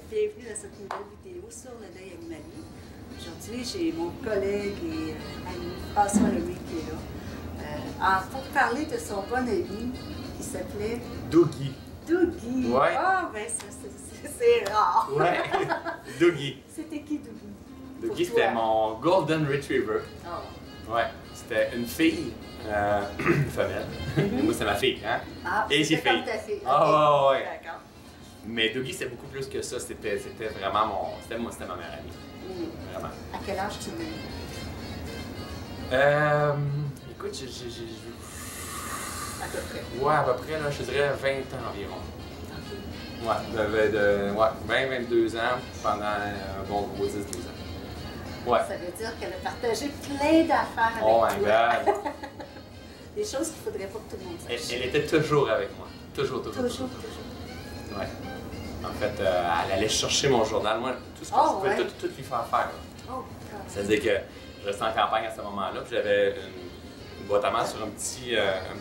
Bienvenue à cette nouvelle vidéo sur le deuil animalier. Aujourd'hui, j'ai mon collègue et ami François Lemay qui est là. Pour parler de son bon ami qui s'appelait Dougie. Dougie. Ouais. Ah, ben ça, c'est rare. Ouais. Dougie. C'était qui Dougie? Dougie, c'était mon Golden Retriever. Oh. Ouais. C'était une fille, une femelle. Moi, c'est ma fille, hein? Ah, et c'est comme fille. ta fille. Ah, Okay. ouais. D'accord. Mais Dougie, c'était beaucoup plus que ça. C'était vraiment mon. C'était ma meilleure amie. Vraiment. À quel âge tu l'as eu? Écoute, À peu près. ouais, à peu près, là, je dirais 20 ans environ. OK. Ouais, j'avais 20-22 ans pendant un bon gros 10-12 ans. Ouais. Ça veut dire qu'elle a partagé plein d'affaires avec Oh toi. my God! Des choses qu'il ne faudrait pas que tout le monde sache. Elle était toujours avec moi. Toujours. Toujours. Ouais. En fait, elle allait chercher mon journal. Moi, tout ce que je pouvais tout lui faire faire. Oh, C'est-à-dire que je restais en campagne à ce moment-là, puis j'avais une boîte à mal sur un petit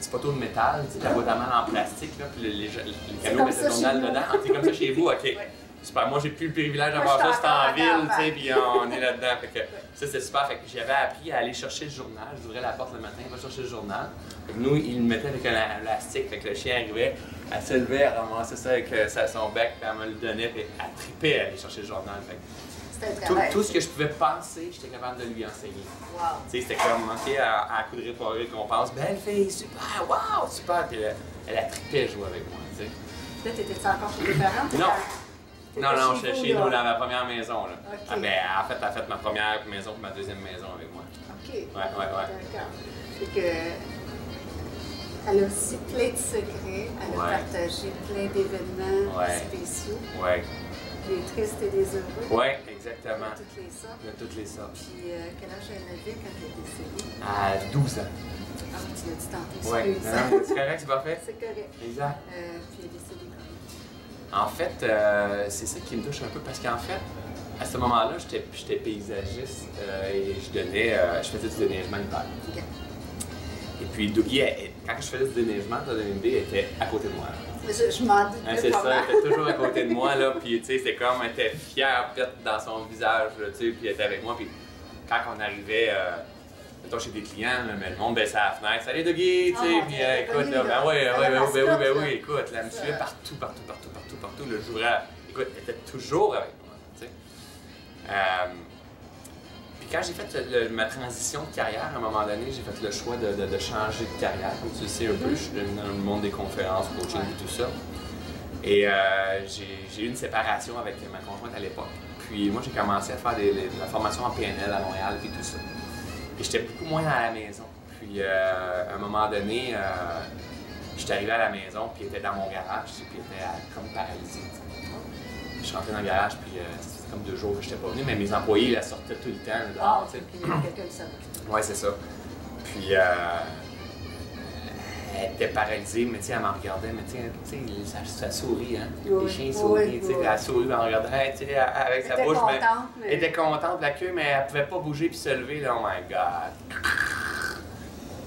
poteau de métal, tu sais, la boîte à mal en plastique, là, puis les canaux mettaient le journal dedans. Ah, c'est comme ça chez vous, ok. Ouais. Super, moi j'ai plus le privilège d'avoir ça, c'était en ville, tu sais, puis on est là-dedans. Fait que ça c'était super. Fait que j'avais appris à aller chercher le journal. J'ouvrais la porte le matin, il va chercher le journal. Fait que nous, il le mettait avec un élastique. Fait que le chien arrivait, elle se levait, elle ramassait ça avec son bec, puis elle me le donnait, puis elle tripait à aller chercher le journal. Fait que tout ce que je pouvais penser, j'étais capable de lui enseigner. Wow. Tu sais, c'était comme, ok, à coup de réparer qu'on pense, belle fille, super, wow, super. Puis elle a trippé jouer avec moi, tu sais. Là, t'étais-tu encore chez tes parents? Non. Non, Chez j'étais vous, chez nous, là. dans ma première maison. Là. OK. Ah, ben, en fait, elle a fait ma première maison et ma deuxième maison avec moi. OK. Ouais. D'accord. Fait que, elle a aussi plein de secrets. Elle a partagé plein d'événements spéciaux. Ouais. Des tristes et des heureux. Ouais, exactement. De toutes les sortes. De toutes les sortes. Puis, quel âge elle avait quand elle est décédée? À 12 ans. Ah, tu l'as dit tantôt. Ouais. Excuse. C'est correct, c'est parfait? C'est correct. Exact. Puis, elle est décédée quand même. En fait, c'est ça qui me touche un peu parce qu'en fait, à ce moment-là, j'étais paysagiste et je faisais du déneigement l'hiver. OK. Et puis Dougie, quand je faisais du déneigement, elle était à côté de moi. Je m'en doute pas. C'est ça, elle était toujours à côté de moi, là, puis tu sais, c'est comme, elle était fière, peut-être, dans son visage, là, tu sais, puis elle était avec moi, puis quand on arrivait, mettons, chez des clients, là, mais le monde baissait la fenêtre, salut Dougie, tu sais, puis écoute, là, ben oui, écoute, là, elle me suivait partout, là, j'ouvrais, écoute, elle était toujours avec moi, tu sais. Puis quand j'ai fait ma transition de carrière, à un moment donné, j'ai fait le choix de changer de carrière, comme tu le sais un peu, je suis dans le monde des conférences, coaching et tout ça. Et j'ai eu une séparation avec ma conjointe à l'époque. Puis moi, j'ai commencé à faire de la formation en PNL à Montréal et tout ça. Et j'étais beaucoup moins à la maison. Puis à un moment donné, j'étais arrivé à la maison, puis elle était dans mon garage, puis elle était comme paralysée. Je suis rentré dans le garage, puis c'était comme 2 jours que je n'étais pas venu, mais mes employés la sortaient tout le temps dehors. Puis il y a quelqu'un qui savait. Ouais, c'est ça. Puis elle était paralysée, mais tu sais, elle m'en regardait, mais tu sais, ça sourit, hein. Les chiens sourient, tu sais, elle sourit, elle me regardait, tu sais, avec sa bouche, mais elle était contente de la queue, mais elle pouvait pas bouger puis se lever, là, oh my God.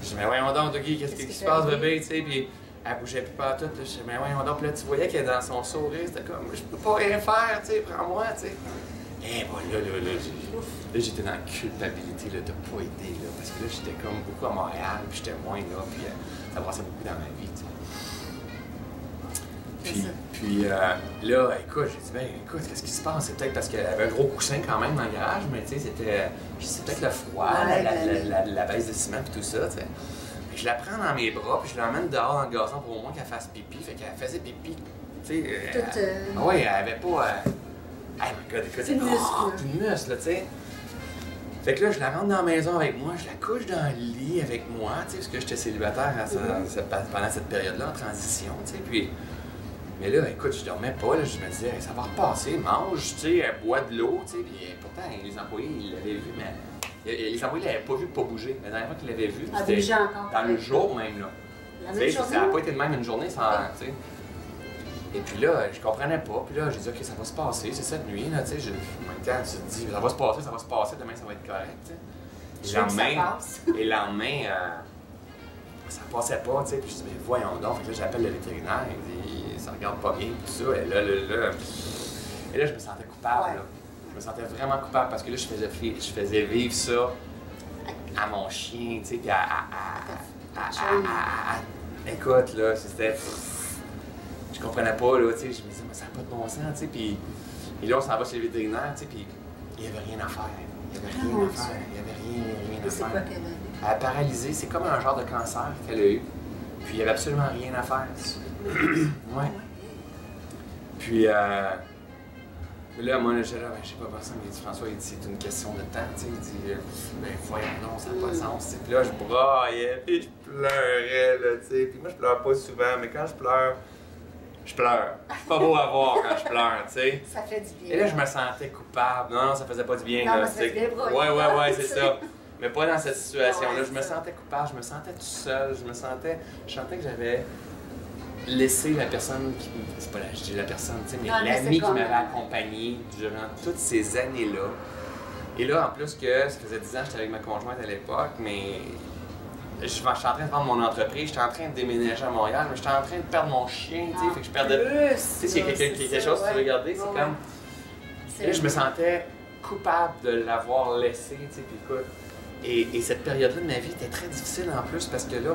Je dis, mais voyons donc, Dougie, qu'est-ce qui se passe, bébé, tu sais, puis elle bougeait plus pas tout, je dis, mais voyons donc, là, tu voyais qu'elle dans son sourire, c'était comme, je peux pas rien faire, tu sais, prends-moi, tu sais. Et voilà, là, j'étais dans la culpabilité là, de pas aider, là, parce que là, j'étais comme beaucoup à Montréal, puis j'étais moins là, puis ça brassait beaucoup dans ma vie, tu sais. Puis là, écoute, j'ai dit, ben écoute, qu'est-ce qui se passe? C'est peut-être parce qu'elle avait un gros coussin quand même dans le garage, mais tu sais, c'est peut-être le froid, la baisse de ciment, puis tout ça, tu sais. Je la prends dans mes bras, puis je l'emmène dehors dans le gazon pour au moins qu'elle fasse pipi, fait qu'elle faisait pipi, tu sais. Ouais, elle avait pas. Hey my God, écoute, c'est une muscle, là, tu sais. Fait que là, je la rentre dans la maison avec moi, je la couche dans le lit avec moi, tu sais, parce que j'étais célibataire pendant cette période-là, en transition, tu sais, puis... Mais là, écoute, je dormais pas, là, je me disais, ça va repasser, mange, tu sais, elle boit de l'eau, tu sais, puis pourtant, les employés, ils l'avaient vu, mais... Les employés l'avaient pas vu pas bouger. La dernière fois qu'ils l'avaient vu, c'était dans le jour même, là. Tu sais, ça n'a pas été de même une journée sans, tu sais... Et puis là, je comprenais pas. Puis là, j'ai dit, OK, ça va se passer, c'est cette nuit, là, tu sais. En même temps, tu te dis, ça va se passer, demain, ça va être correct, tu sais. Et le lendemain, ça passait pas, tu sais. Puis je dis, mais voyons donc. Fait que là, j'appelle le vétérinaire, il dit, ça regarde pas bien, tout ça. Et là, Et là, je me sentais coupable. Ouais. Là. Je me sentais vraiment coupable parce que là, je faisais vivre ça à mon chien, tu sais, puis écoute, là, c'était... Je comprenais pas, là, tu sais, je me disais, mais ça n'a pas de bon sens, tu sais, puis là, on s'en va chez le vétérinaire, tu sais, puis il n'y avait rien à faire. Il n'y avait rien à faire. Il n'y avait rien à C'est faire. quoi qu'elle avait? Elle a paralysé, c'est comme un genre de cancer qu'elle a eu. Puis il n'y avait absolument rien à faire. Ouais. Puis là, moi, là, j'ai là, ben, je sais pas ça, mais il dit, François, il dit, c'est une question de temps, tu sais, il dit, ben voyons donc, ça n'a pas de sens. T'sais. Puis là, je braillais, puis je pleurais, là, tu sais. Puis moi, je pleure pas souvent, mais quand je pleure. Je pleure. C'est pas beau à voir quand je pleure, tu sais. Ça fait du bien. Et là, je me sentais coupable. Non, ça faisait pas du bien, non, là, tu sais. Ouais, c'est ça. Mais pas dans cette situation-là. Ouais, Je me sentais coupable, je me sentais tout seul, je sentais que j'avais laissé la personne qui... C'est pas la, je dis la personne, tu sais, mais l'ami qui m'avait accompagné durant toutes ces années-là. Et là, en plus que ça faisait 10 ans que j'étais avec ma conjointe à l'époque, mais je suis en train de vendre mon entreprise, j'étais en train de déménager à Montréal, mais j'étais en train de perdre mon chien, tu sais, fait que je perdais... Tu sais, s'il y a quelque chose que tu veux regarder, c'est comme... Et là, je me sentais coupable de l'avoir laissé, tu sais, puis écoute... Et cette période-là de ma vie était très difficile en plus parce que là,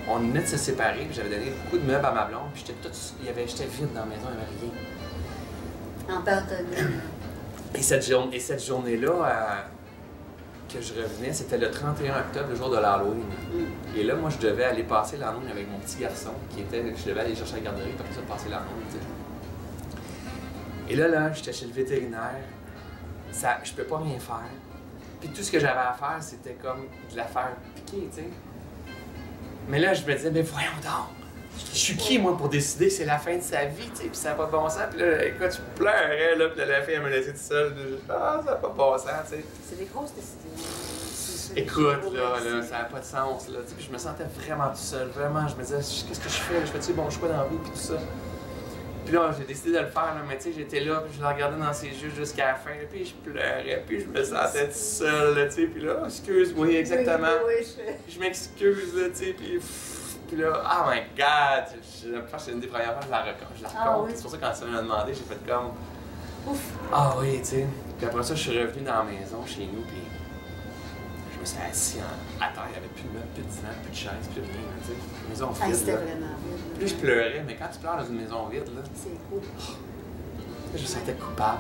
on venait de se séparer, puis j'avais donné beaucoup de meubles à ma blonde, puis j'étais vide dans la maison, il n'y avait rien. En pardonnant. Et cette journée-là, que je revenais, c'était le 31 octobre, le jour de l'Halloween. Et là, moi, je devais aller passer l'Halloween avec mon petit garçon, je devais aller chercher à la garderie, puis après ça, passer l'Halloween, tu sais. Et là, j'étais chez le vétérinaire, je peux pas rien faire. Puis tout ce que j'avais à faire, c'était comme de la faire piquer, tu sais. Mais là, je me disais, mais voyons donc, je suis qui, moi, pour décider que c'est la fin de sa vie, tu sais, puis ça n'a pas de bon sens. Puis là, écoute, je pleurais, là, puis la fille, elle me laissait tout seul. Ah, ça n'a pas de bon sens, tu sais. C'est des grosses décisions. Écoute, là, ça n'a pas de sens, là, tu sais. Puis je me sentais vraiment tout seul, vraiment. Je me disais, qu'est-ce que je fais? Je fais-tu bon choix dans la vie, puis tout ça. Puis là, j'ai décidé de le faire, là, mais tu sais, j'étais là, puis je la regardais dans ses yeux jusqu'à la fin, là, puis je pleurais, puis je me sentais tout seul, là, tu sais, puis là, excuse-moi, exactement. Je m'excuse, là, tu sais, puis là, oh my god, je pense que c'est une des premières fois que je la raconte. Oui. C'est pour ça que quand ça m'a demandé, j'ai fait comme, ouf, ah oui, tu sais. Puis après ça, je suis revenu dans la maison chez nous, puis je me suis assis à terre, il n'y avait plus de meubles, plus de divan, plus de chaise, plus rien, tu sais. Maison vide, c'était là. vraiment vide. Puis je pleurais, mais quand tu pleures dans une maison vide, là, c'est cool. Je me sentais coupable,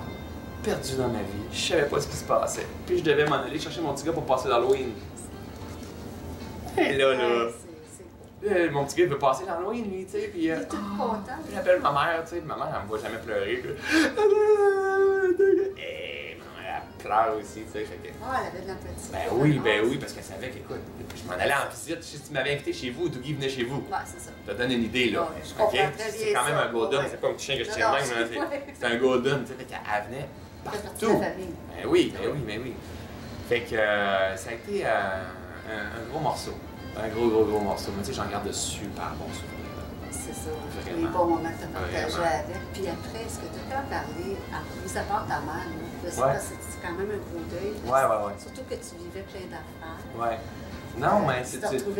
perdu dans ma vie, je savais pas ce qui se passait. Puis je devais m'en aller chercher mon petit gars pour passer l'Halloween. Et là, mon petit gars il veut passer l'Halloween, lui, tu sais, puis... Il est tout content. J'appelle ma mère, tu sais, ma mère, elle me voit jamais pleurer, puis... Et ma mère, elle pleure aussi, tu sais, fait que... Ah, elle avait de l'empathie. Ben oui, parce qu'elle savait qu'écoute, je m'en allais en visite, si tu m'avais invité chez vous, Dougie venait chez vous. Ouais, c'est ça. Ça te donne une idée, là. Ouais, je comprends très bien. C'est quand même un golden, c'est pas un petit chien que je tiens de même, c'est un golden, tu sais, fait qu'elle venait partout. Ben oui. Fait que ça a été un gros morceau. Un gros morceau. Mais tu sais, j'en garde de super bons souvenirs. C'est ça. Vraiment. Les bons moments que tu as partagés avec. Puis après, est-ce que tu as parlé, mis à part ta mère, c'est quand même un gros deuil. Ouais. Surtout que tu vivais plein d'affaires. Ouais. Non, mais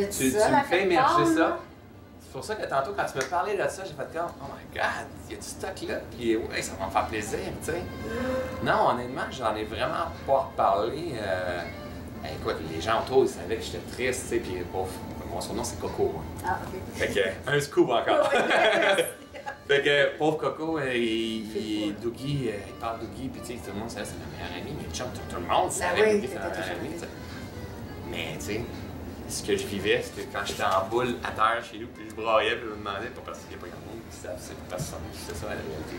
tu me fais émerger ça. C'est pour ça que tantôt, quand tu me parlais de ça, j'ai fait comme, oh my god, il y a du stock là, puis ouais, ça va me faire plaisir, tu sais. Non, honnêtement, j'en ai vraiment pas reparlé. Écoute, les gens autour, ils savaient que j'étais triste, tu sais, puis mon surnom, c'est Coco, moi. Ah, ok. Fait que, un scoop encore. Fait que, pauvre Coco, Dougie, il parle Dougie, puis tu sais, tout le monde savait que c'est ma meilleure amie, mais tout le monde savait que Dougie, c'est ma meilleure amie, tu sais. Mais, tu sais, ce que je vivais, c'est que quand j'étais en boule à terre chez nous, puis je braillais, puis je me demandais, pas parce qu'il n'y a pas grand monde qui savent, c'est parce que c'est ça la réalité.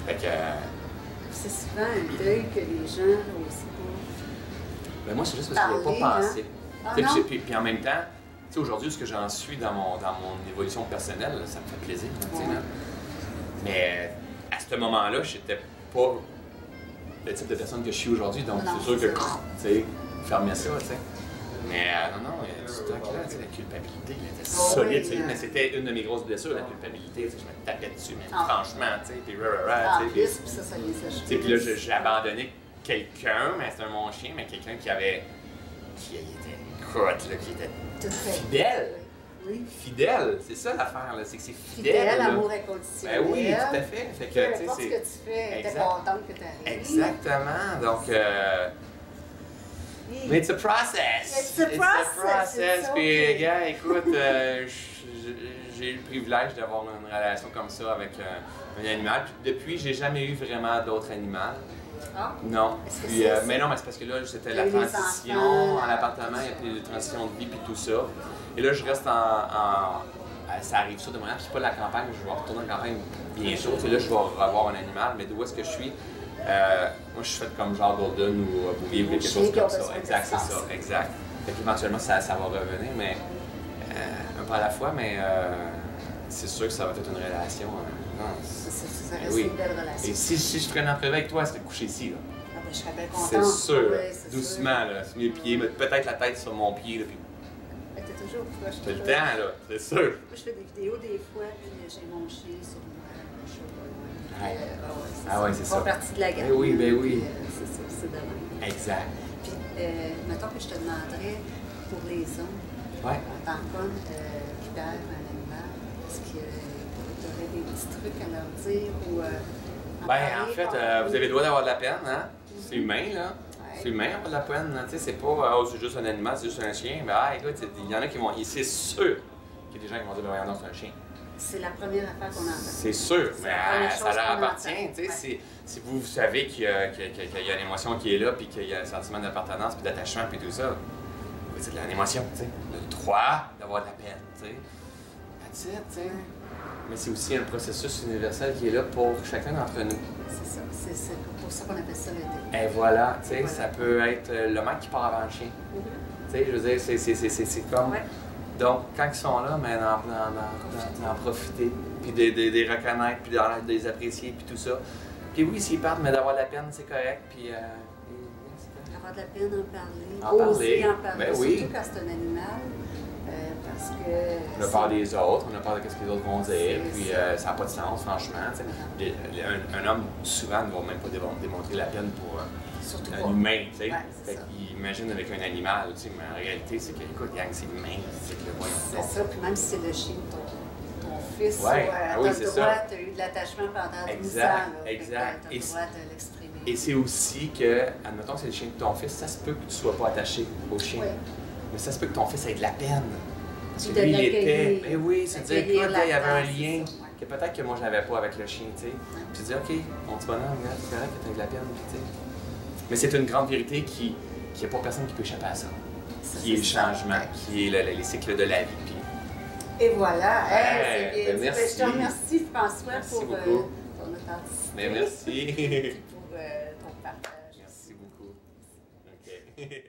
Fait que... c'est souvent un deuil que les gens aussi pas... Ben moi, c'est juste parce que je n'avais pas pensé. Hein? Puis en même temps, tu sais, aujourd'hui, ce que j'en suis dans mon évolution personnelle, là, ça me fait plaisir. Mais à ce moment-là, je n'étais pas le type de personne que je suis aujourd'hui, donc c'est sûr que, tu sais, fermer ça, tu sais. Mais non, il y a du stock là, tu sais, la culpabilité, elle était solide, tu sais, mais c'était une de mes grosses blessures, la culpabilité, tu sais, je me tapais dessus, mais franchement, tu sais, puis puis ça les a jetés. Puis là, j'ai abandonné quelqu'un, mais c'était mon chien, mais quelqu'un qui était, écoute, là, qui était fidèle. Oui. Fidèle, c'est ça l'affaire, là, c'est que c'est fidèle. Fidèle, là. amour inconditionnel. Ben oui, tout à fait. Fait que, Peu tu sais, importe ce c'est- que tu fais, t'es Exact. contente que tu arrives. Exactement. Donc, Oui. mais it's a process. It's a process, it's Puis, okay. gars, écoute, j'ai eu le privilège d'avoir une relation comme ça avec un animal. Puis depuis, j'ai jamais eu vraiment d'autres animaux. Ah. Non. Est-ce que Puis, c'est- mais non, mais c'est parce que là, c'était Il y la a eu les transition enfants, en appartement, il y a plus de transition de vie puis tout ça. Et là, je reste ça arrive ça de Montréal, puis c'est pas la campagne, je vais retourner en campagne bientôt. Tu sais, là, je vais avoir un animal, mais d'où est-ce que je suis? Moi, je suis fait comme genre Golden ou Bouvier ou quelque Chien chose qui a comme ça. besoin Exact, c'est d'espace. ça, exact. Fait qu'éventuellement, ça va revenir, mais un peu à la fois, mais c'est sûr que ça va être une relation. Non, Ça reste oui. une belle relation. Et si je ferais une entrevue avec toi, elle serait couchée ici, là. Ah ben, je serais bien contente. C'est sûr, Oui, c'est doucement, là, sur mes pieds, mettre peut-être la tête sur mon pied, là, puis sûr. T'es toujours proche. t'as le toujours. temps, là, c'est sûr. Moi, je fais des vidéos des fois, puis j'ai mon chien sur moi, je suis pas loin. Ouais. Ah ouais, c'est ça. ça. fait partie de la gamme. Ben oui, ben oui. Puis, c'est ça, c'est de même. Exact. Puis, mettons que je te demanderais, pour les hommes, Ouais. en tant qu'homme qui perd un animal, est-ce que tu aurais des petits trucs à leur dire ou Ben, parler, en fait, parler? vous avez le droit d'avoir de la peine, hein? C'est humain, là. Ouais. C'est humain, avoir de la peine, hein? Tu sais, c'est pas, oh, c'est juste un animal, c'est juste un chien. Ben, écoute, il y en a qui vont, c'est sûr qu'il y a des gens qui vont dire, ben, voyons donc, c'est un chien. C'est la première affaire qu'on entend. C'est sûr, C'est mais la première ça chose leur qu'on appartient, entend. tu sais. Ouais. Si vous savez qu'il y a une émotion qui est là, puis qu'il y a un sentiment d'appartenance, puis d'attachement, puis tout ça, c'est de l'émotion, tu sais. Le droit d'avoir de la peine, tu sais. That's it, tu sais. Mais c'est aussi un processus universel qui est là pour chacun d'entre nous. C'est ça. C'est pour ça qu'on appelle ça le deuil. Et voilà, tu sais, Voilà. ça peut être le maître qui part avant le chien. Tu sais, je veux dire, c'est comme. Ouais. Donc, quand ils sont là, mais d'en profiter, puis de les reconnaître, puis de les apprécier, puis tout ça. Puis oui, s'ils partent, mais d'avoir de la peine, c'est correct, puis. Avoir de la peine d'en parler. En Oser parler. en parler. Ben oui. Surtout quand c'est un animal. Parce que. On a peur des autres, on a peur de ce que les autres vont dire, C'est puis ça. ça n'a pas de sens, franchement. Tu sais. Un homme, souvent, ne va même pas démontrer la peine pour Surtout un pas. humain, tu sais. Ouais, c'est Fait ça. qu'il imagine avec un animal, tu sais, mais en réalité, c'est que, écoute, gang, c'est humain, c'est que, voyons C'est donc. ça, puis même si c'est le chien de ton fils, Ouais, t'as oui, le c'est droit, ça. t'as eu de l'attachement pendant 12 ans. Exact, Là, exact. T'as Et le droit de l'exprimer. Et c'est aussi que, admettons que c'est le chien de ton fils, ça se peut que tu sois pas attaché au chien. Oui. Mais ça se peut que ton fils ait de la peine. Parce que De lui, il était. l'accueillir. Ben oui, c'est dire, D'accueillir écoute, la il y avait un place, lien c'est ça, ouais. que peut-être que moi je n'avais pas avec le chien, tu sais. Puis tu dis, OK, mon petit bonhomme, regarde, c'est correct que tu aies de la peine, puis tu sais. Mais c'est une grande vérité qui n'y a pas personne qui peut échapper à ça. Ça, Qui est le c'est ça. changement, qui est les cycles de la vie. Puis Et voilà. Ouais, Hey, c'est bien ben dit. merci. Je te remercie, François, Merci pour beaucoup. ton authenticité. mais merci. Et pour ton partage. Merci beaucoup. OK.